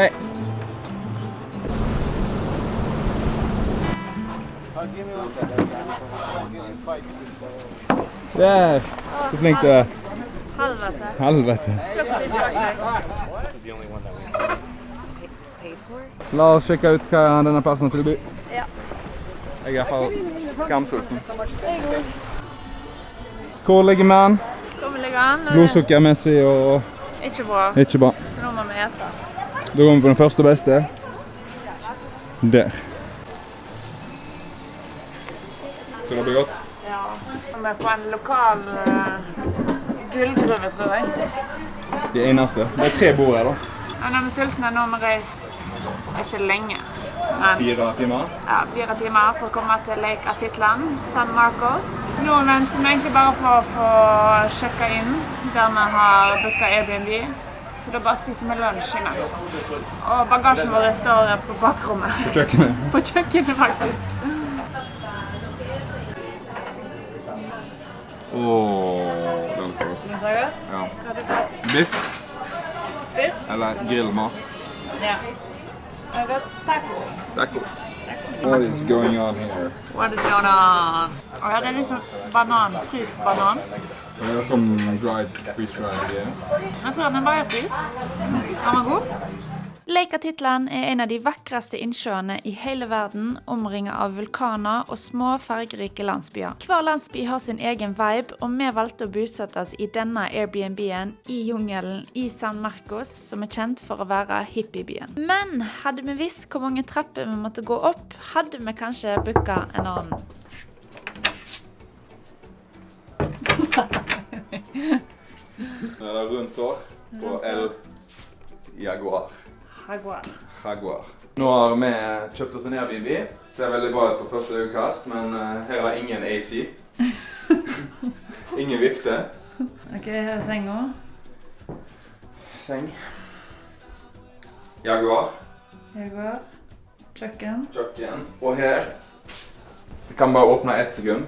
Hei. Der! Så flink du er. Helvete. La oss sjekke ut hva denne plassen har tilby. Ja. Jeg er i hvert fall skamsulten. Hvor ligger man? Blodsukkermessig og... Ikke bra. Ikke bra. Så nå må vi ete. Da går vi på den første og beste. Der. Tror det blir godt? Ja. Vi er på en lokal gullgruve, tror jeg. De eneste. Det er 3 bord her da. Ja, når vi er sultne, nå har vi reist ikke lenge. Men, 4 timer? Ja, 4 timer for å komme til Lake Atitlan, San Marcos. Nå venter vi egentlig bare på å få sjekka inn der vi har booket Airbnb. Så da bare spiser vi lunsj imens. Og bagasjen vår står på bakrommet. På kjøkkenet? På kjøkkenet, faktisk. Det lukter godt. Lukter det godt? Ja. Hva er det godt? Biff? Biff? Eller grillmat? Ja. Det er godt. Taco. Tacos. What is going on here? What is going on? Og her er liksom banan, fryst banan. Det er som freeze-dried igjen. Jeg tror den bare er fryst. Den var god. Lake Atitlan er en av de vakreste innsjøene i hele verden, omringet av vulkaner og små fargerike landsbyer. Hver landsby har sin egen vibe, og vi valgte å bosette oss i denne Airbnb-en i jungelen i San Marcos, som er kjent for å være hippiebyen. Men hadde vi visst hvor mange trapper vi måtte gå opp, hadde vi kanskje booket en annen. Det er rundt år på El Jaguar. Jaguar. Nå har vi kjøpt oss en Airbnb. Det ser veldig bra ut på første øyekast, men her er det ingen AC. Ingen vifte. Ok, her er senga. Seng. Jaguar. Kjøkken. Kjøkken. Og her. Vi kan bare åpne 1 sekund.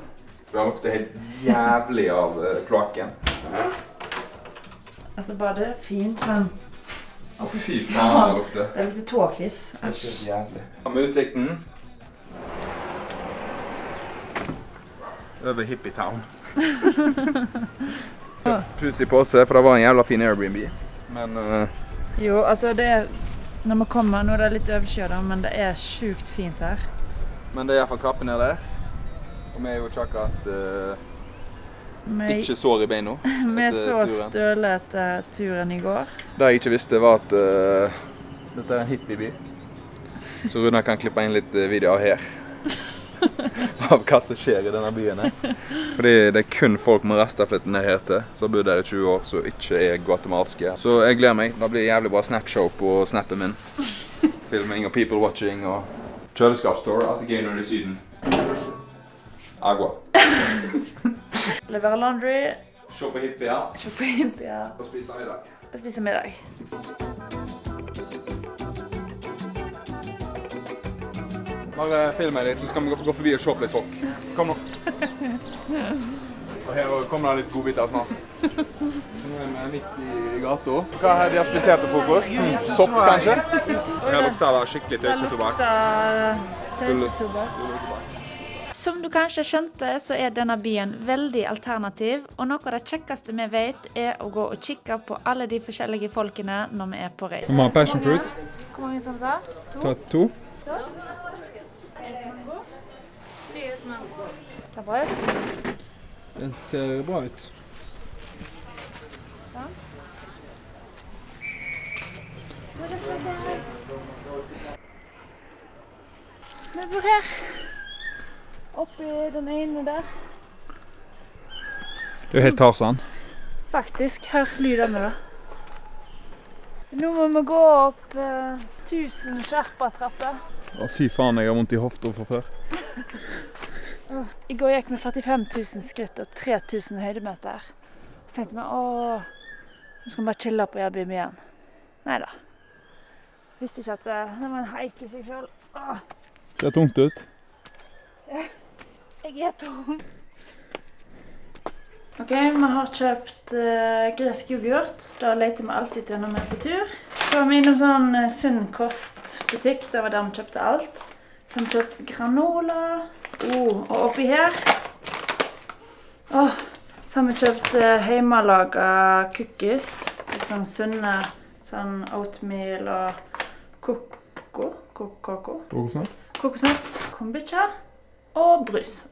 For det lukter helt jævlig av kloakken. Altså badet er fint, men... Å fy faen det lukter. Det er litt tåfis. Det er helt jævlig. Med utsikten. Over Hippie Town. Pus i påse, for det var en jævla fin Airbnb. Men... Jo, altså det er... Når man kommer, nå er det litt overkjøret, men det er sjukt fint her. Men det er i hvert fall trappen ned der. Og vi er jo ikke akkurat ikke sår i beina. Vi så støle etter turen i går. Det jeg ikke visste var at dette er en hippieby. Så Runa kan klippe inn litt videoer her. Av hva som skjer i denne byen her. Fordi det er kun folk med rastafletten ned her til, som har bodd her i 20 år, som ikke er guatemalske. Så jeg gleder meg. Det blir jævlig bra snapshow på snappen min. Filming og people watching og kjøleskapstore, alt er gøy når det er i syden. Agua. Levere laundry. Se på hippier. Og spise middag. Bare film meg litt, så skal vi gå forbi og se på litt folk. Kom nå. Og her kommer det litt godbiter snart. Nå er vi midt i gata. Hva har de spist til frokost? Sopp kanskje? Her lukter det skikkelig tøysetobakk. Som du kanskje skjønte, så er denne byen veldig alternativ, og noe av det kjekkeste vi vet er å gå og kikke på alle de forskjellige folkene når vi er på reis. Vi har passion fruit. Hvor mange som sa? Ta 2. Det er bra ut. Den ser bra ut. Vi bor her. Oppi den ene der. Det er jo helt Tarzan. Faktisk, hør lydene da. Nå må vi gå opp 1000 Sherpa-trapper. Å fy faen, jeg har vondt i hofta fra før. I går gikk vi 45 000 skritt og 3000 høydemeter. Jeg tenkte meg, nå skal vi bare chille på Airbnb igjen. Neida. Visste ikke at det var en hike i seg selv. Ser tungt ut. Jeg er tom. Ok, vi har kjøpt gresk yoghurt. Da leter vi alltid til når vi er på tur. Så var vi innom sånn sunn kostbutikk, det var der vi kjøpte alt. Så har vi kjøpt granola, og oppi her, så har vi kjøpt hjemmelaget cookies, liksom sunne, sånn oatmeal og kokosnøtt, kombucha og brus.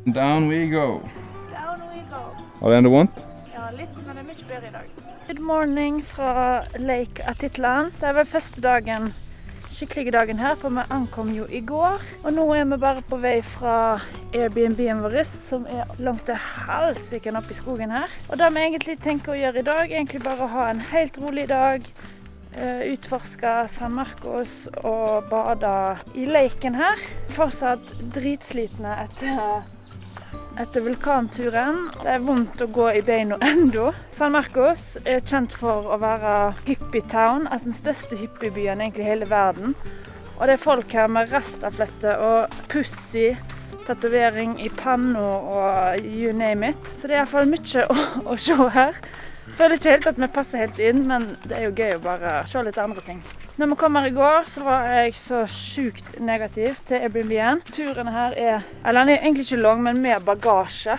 Down we go. Down we go. Har du enda vondt? Ja, litt, men det mye bedre i dag. Good morning fra Lake Atitlan. Det var første dagen, skikkelige dagen her, for vi ankom jo i går. Og nå vi bare på vei fra Airbnb-en vår, som langt til helsike opp i skogen her. Og det vi egentlig tenker å gjøre i dag, egentlig bare ha en helt rolig dag, utforske San Marcos og bade i laken her. Fortsatt dritslitne etter vulkanturen. Det vondt å gå i beina enda. San Marcos kjent for å være hippie-town, altså den største hippiebyen egentlig i hele verden. Og det folk her med rastaflette og pussy, tatovering i panna og you name it. Så det i hvert fall mye å se her. Jeg føler ikke helt at vi passer helt inn, men det jo gøy å bare se litt andre ting. Når vi kommer i går, så var jeg så sjukt negativ til Airbnb-en. Turen her eller den egentlig ikke lang, men med bagasje,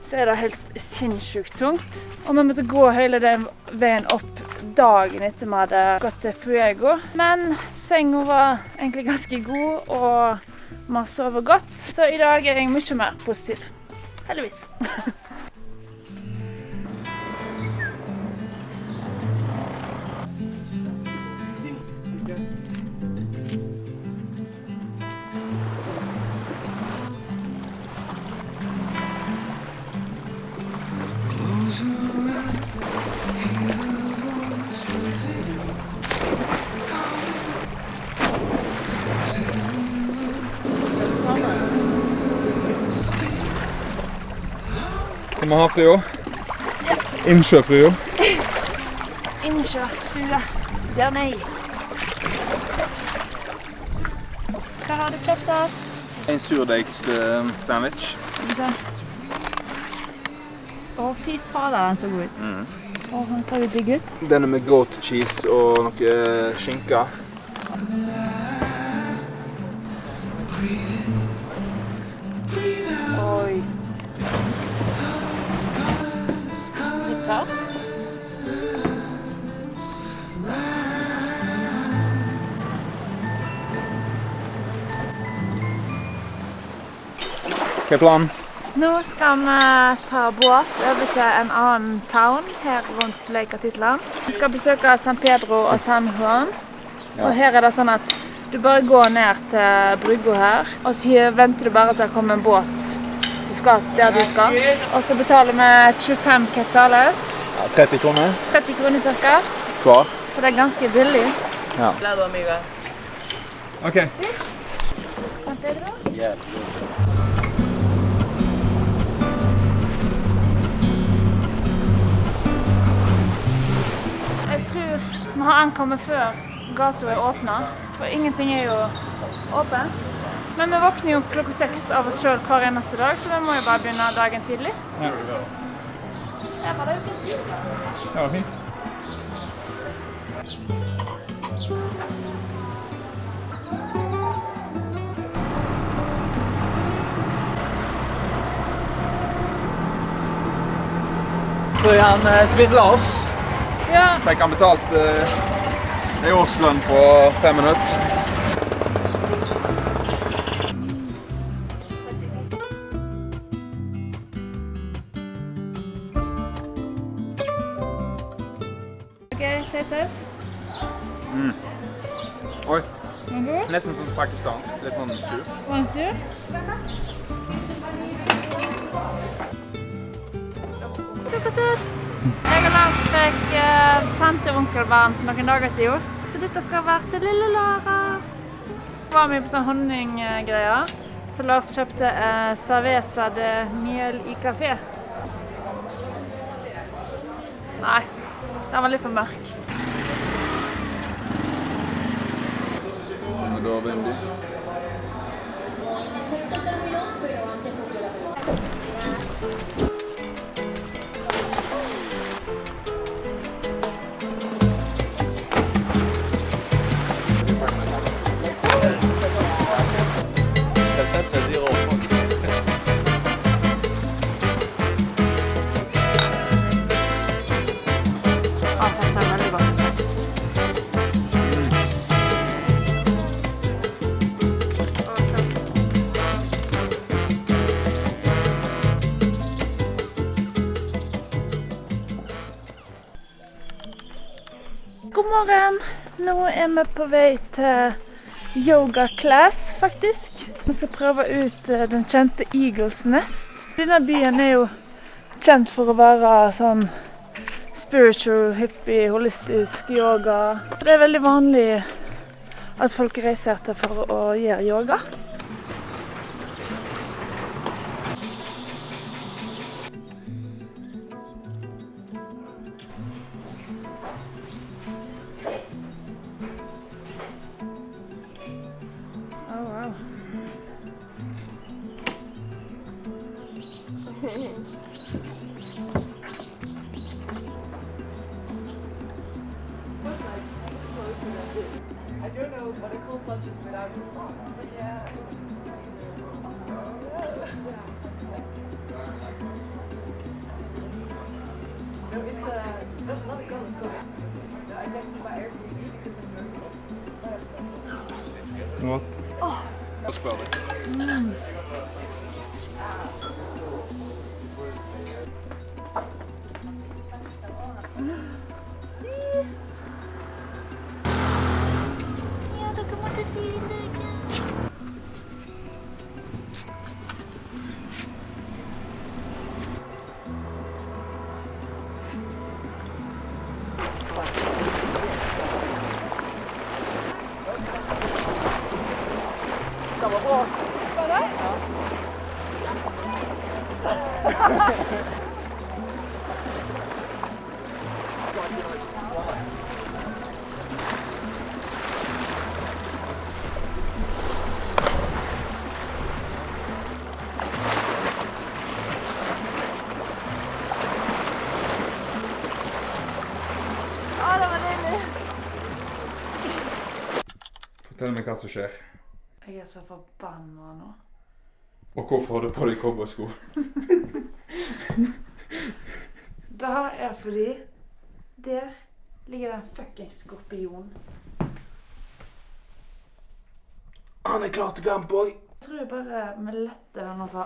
så det helt sinnssykt tungt. Og vi måtte gå hele den veien opp dagen etter vi hadde gått til Fuego. Men sengen var egentlig ganske god, og vi har sovet godt. Så i dag jeg mye mer positiv. Heldigvis. Kan man ha frøa? Ja. Innsjøfrøa? Innsjøstue. Der nei. Hva har du kjøpt av? En surdeigs sandwich. Fy fader, den så god ut. Han så jo digg ut. Denne med goat cheese og noe skinka. Oi. Litt tørt. Hva planen? Nå skal vi ta båt over til en annen town her rundt Lake Atitlan. Vi skal besøke San Pedro og San Juan. Og her det sånn at du bare går ned til brygga her, og så venter du bare til det kommer en båt som skal der du skal. Og så betaler vi 25 quetzales. Ja, 30 kroner. 30 kroner cirka. Kvar. Så det ganske billig. Ja. Ok. San Pedro? Ja. Jeg tror vi har ankommet før gata åpnet, for ingenting jo åpen. Men vi våkner jo klokka 6 av oss selv hver eneste dag, så vi må jo bare begynne dagen tidlig. Ja. Der var det fint. Det var fint. Tror han svindlet oss. Ja. Fikk han betalt en årslønn på 5 minutter. Ok, test. Oi, Var den god? nesten som pakistansk, litt sånn sur. Var den sur? Super søt! Jeg og Lars fikk tante og onkelbarn for noen dager siden, så dette skal være til lille Lara. Var vi på sånn honninggreier, så Lars kjøpte cerveza de miel i kafé. Nei, den var litt for mørk. Airbnb. Ja, det känns väldigt gott faktiskt. God morgen! Nå er vi på vei til yoga class, faktisk. Vi skal prøve ut den kjente Eagles Nest. Denne byen er jo kjent for å være sånn spiritual, hippie, holistisk yoga. Det er veldig vanlig at folk reiser til for å gjøre yoga. Oh, wow. I don't know what a cold plunge is without the sun, but yeah. No, it's not a cold plunge. No, I texted my Airbnb because I'm very cold. What? Hva spør du? Ja, dere måtte tidligere. Ja, det var deilig. Fortell meg hva som skjer. Jeg er så forbannet nå. Og hvorfor har du på deg cowboysko? Det er fordi der ligger det en fucking skorpion. Han er klar til kamp også. Jeg tror jeg bare med lette den og sa.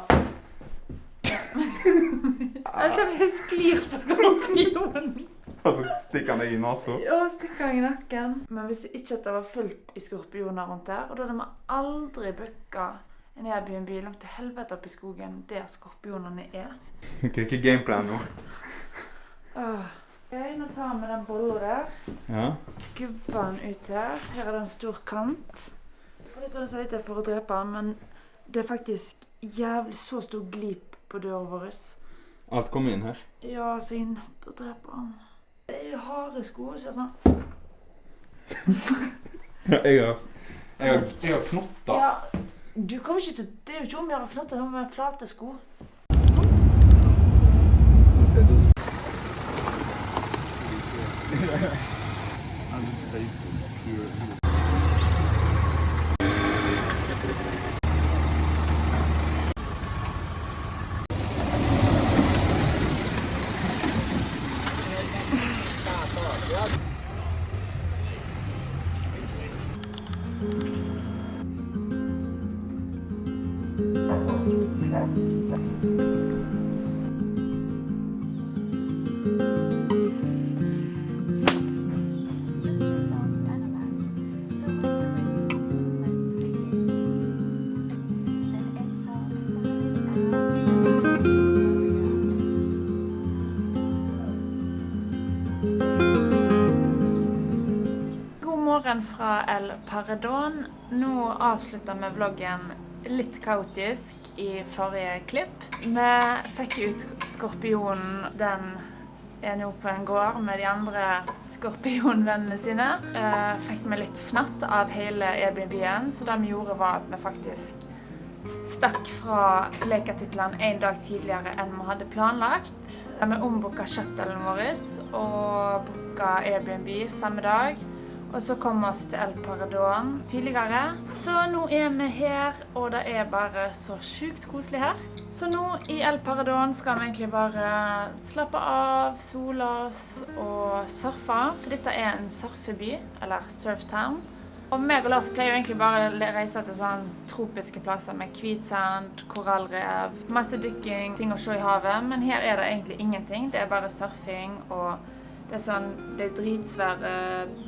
Jeg tror jeg sklir på skorpionen. Og så stikker han deg i nasen. Og stikker han i nakken. Men hvis det ikke var fullt i skorpioner rundt der, og da hadde man aldri booket en Airbnb langt til helvete opp i skogen der skorpionene er. Ok, hva er gameplan nå? Ok, nå tar vi den bollen der. Ja. Skubber den ut her. Her er det en stor kant. Jeg får litt av det så vidt jeg for å drepe den, men det er faktisk jævlig så stor glip på døren vår. Alt kommer inn her. Ja, så jeg er nødt til å drepe den. Det er jo harde sko, så jeg sånn. Jeg har knotter. Ja, du kommer ikke til, det er jo ikke om jeg har knotter, det er med flate sko. Fra El Paredon. Nå avslutter vi vloggen litt kaotisk i forrige klipp. Vi fikk ut skorpionen den er nå på en gård med de andre skorpionvennene sine. Fikk vi litt fnatt av hele Airbnb-en, så det vi gjorde var at vi faktisk stakk fra Leka-Titland en dag tidligere enn vi hadde planlagt. Vi ombooka shuttlen vår og booka Airbnb samme dag. Og så kom vi oss til El Paredón tidligere. Så nå er vi her, og det er bare så sjukt koselig her. Så nå i El Paredón skal vi egentlig bare slappe av, sole oss og surfe. For dette er en surfeby, eller surftown. Og meg og Lars pleier jo egentlig bare å reise til sånn tropiske plasser med hvitsand, korallrev, masse dykking, ting å se i havet. Men her er det egentlig ingenting. Det er bare surfing og det er dritsvære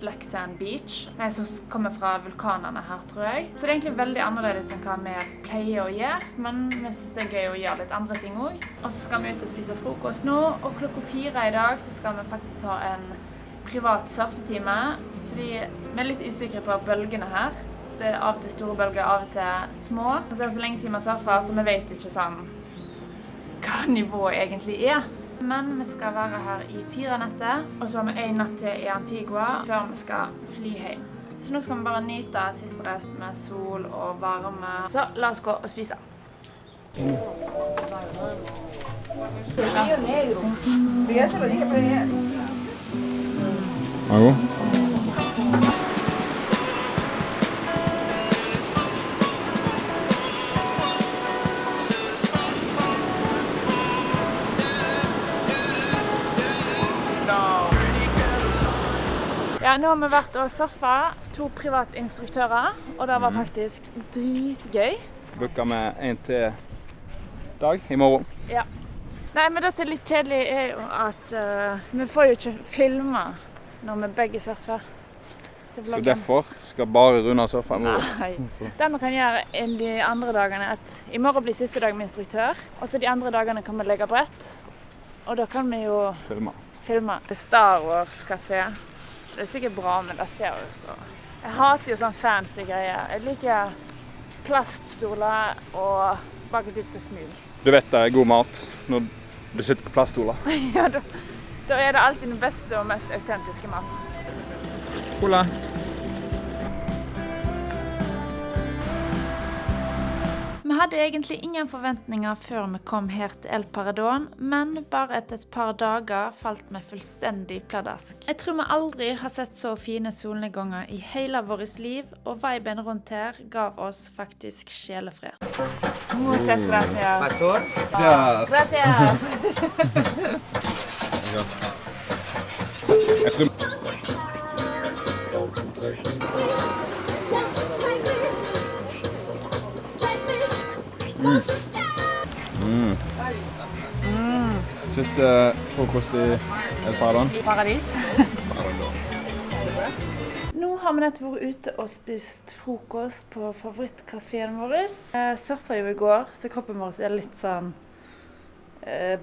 Black Sand Beach. Det som kommer fra vulkanene her, tror jeg. Så det er egentlig veldig annerledes enn hva vi pleier å gjøre, men vi synes det er gøy å gjøre litt andre ting også. Og så skal vi ut og spise frokost nå, og klokka 4 i dag så skal vi faktisk ha en privat surfetime, fordi vi er litt usikre på bølgene her. Det er av og til store bølger, av og til små. Og så er det så lenge siden vi surfer, så vi vet ikke sånn hva nivået egentlig er. Men vi skal være her i 4 netter, og så har vi 1 natt til i Antigua før vi skal fly hjem. Så nå skal vi bare nyte siste rest med sol og varme. Så la oss gå og spise. Hallo? Ja, nå har vi vært og surfet 2 private instruktører, og det var faktisk dritgøy. Booker med 1 til dag i morgen. Ja. Nei, men det som er litt kjedelig er jo at vi får jo ikke filme når vi begge surfer til Så vloggen. derfor skal bare Runa surfe i morgen. Nei. Det vi kan gjøre de andre dagene er at i morgen blir siste dag med instruktør, og så de andre dagene kan vi legge brett, og da kan vi jo filme. Star Wars Café. Det er sikkert bra, men det ser jo så... Jeg hater jo sånn fancy greier. Jeg liker plaststoler og bak et lite smug. Du vet det er god mat når du sitter på plaststoler. Ja, da er det alltid den beste og mest autentiske maten. Cola. Vi hadde egentlig ingen forventninger før vi kom her til El Paredón, men bare etter et par dager falt vi fullstendig pladask. Jeg tror vi aldri har sett så fine solnedganger i hele vårt liv, og viben rundt her gav oss faktisk sjelefred. Muchas gracias. Pastor. Gracias. Jeg tror... Siste frokost i El Paredón. I Paradis. Nå har vi nettopp vært ute og spist frokost på favorittkaféen vår. Jeg surfet jo i går, så kroppen vår er litt sånn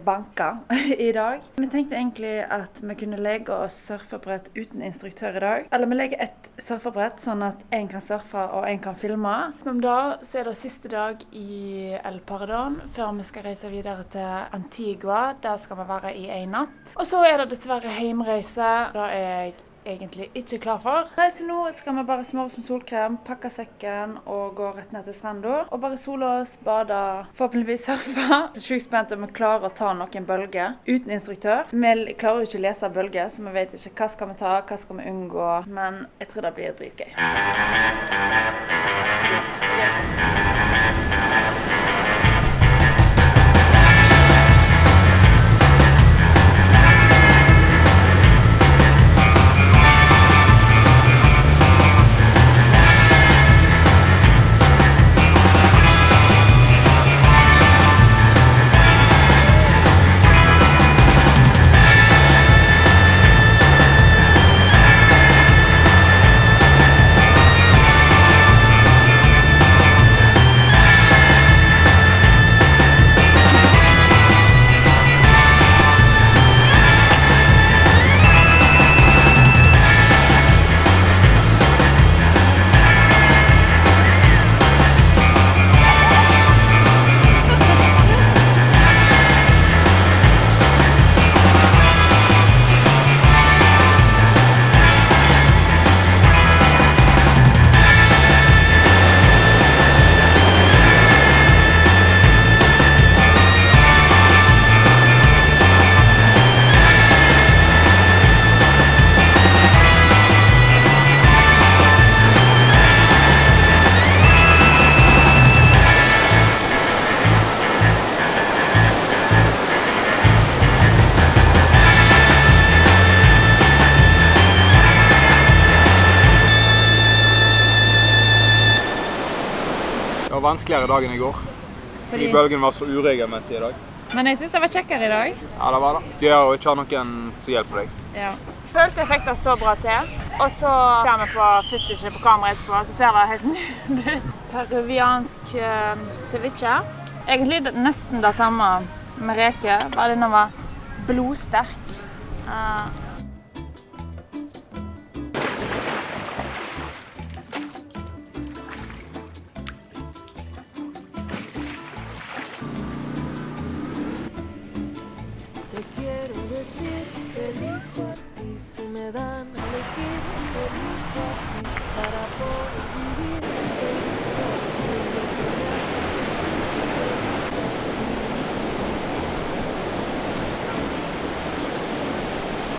banka i dag. Vi tenkte egentlig at vi kunne legge oss surfebrett uten instruktør i dag. Eller vi legger et surfebrett sånn at en kan surfe og en kan filme. Som da så er det siste dag i El Paredón før vi skal reise videre til Antigua. Der skal vi være i 1 natt. Og så er det dessverre heimreise. Da er jeg egentlig ikke klar for. Så nå skal vi bare smøre oss med solkrem, pakke sekken og gå rett ned til stranda. Og bare sole oss, bade, forhåpentligvis surfe. Det er sjukt spent om vi klarer å ta noen bølger uten instruktør. Vi klarer jo ikke å lese bølger, så vi vet ikke hva skal vi ta, hva skal vi unngå. Men jeg tror det blir dritgøy. vanskeligere dag enn i går. Fordi bølgen var så uregelmessig i dag. Men jeg synes det var kjekkere i dag. Ja, det var det. Det gjør å ikke ha noen som hjelper deg. Ja. Følte jeg fikk det så bra til. Og så ser vi på footage på kamera etterpå, så ser det helt nydelig ut. Peruviansk ceviche. Egentlig nesten det samme med reker, bare denne var blodsterk.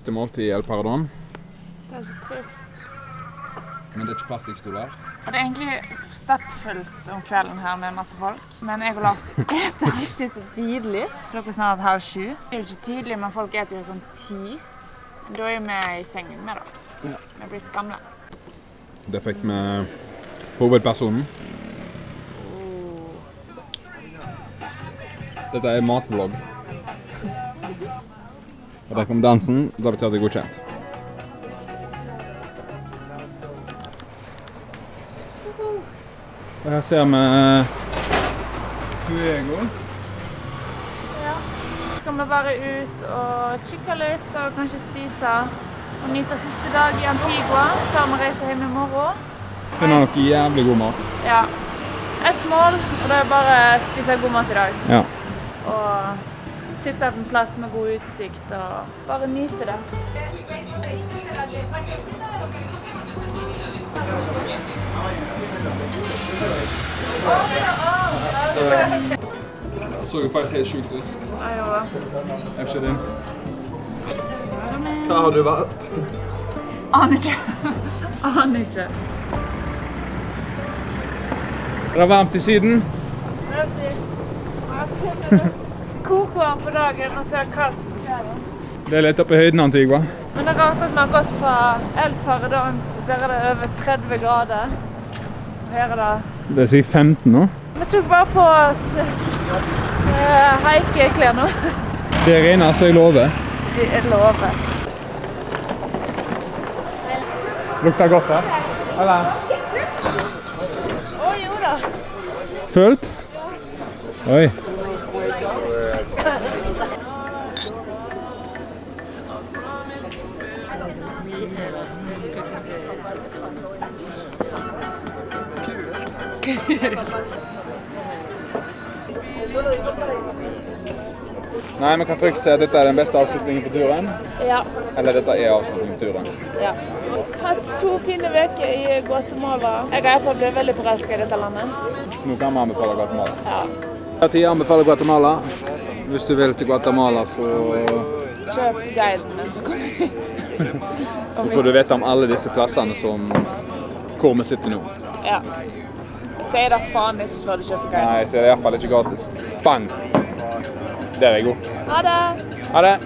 Siste måltid i El Paradón. Det er så trist. Men det er ikke plastikkstoler. Og det er egentlig stappfullt om kvelden her med masse folk. Men jeg og Lars eter alltid så tidlig. Klokka snart 6:30. Det er jo ikke tidlig, men folk eter jo sånn 10. Da er vi i sengen med da. Ja. Vi er blitt gamle. Det fikk vi hovedpersonen. Dette er matvlogg. Og der kom dansen, da betyr det godkjent. Og her ser vi Fuego. Ja. Skal vi bare ut og kikke litt og kanskje spise og nyte siste dag i Antigua før vi reiser hjem i morgen. Finner noe jævlig god mat. Ja. Et mål, og det er bare å spise god mat i dag. Ja. Og sitte på en plass med god utsikt og bare nyte det. Det så jo faktisk helt sjukt ut. Ja, jo. Jeg ser din. Hva har du vært? Aner ikke. Aner ikke. Det er varmt i Syden. Koker på dagen og så er det kaldt på kvelden. Det er litt oppe i høyden, Antigua. Men det er rart at vi har gått fra El Paradón til der er det over 30 grader. Her er det... Det er sikkert 15 nå. Vi tok bare på oss haikeklær nå. Det regner, så jeg lover. Jeg lover. Lukter godt her. Eller? Å, jo da. Følt? Oi. Nei, vi kan trygt si at dette er den beste avslutningen på turen. Ja. Eller dette er avslutningen på turen. Ja. Hatt 2 fine veker i Guatemala. Jeg har i hvert fall blitt veldig forelsket i dette landet. Nå kan vi anbefale Guatemala. Ja. Jeg anbefaler Guatemala. Hvis du vil til Guatemala, så Kjøp guiden min som kommer ut. så får du vite om alle disse plassene hvor vi sitter nå. Ja. Jeg sier det faen ikke før du kjøper guiden. Nei, så er det i hvert fall ikke gratis. Bang! Der er jeg god. Ha det! Ha det!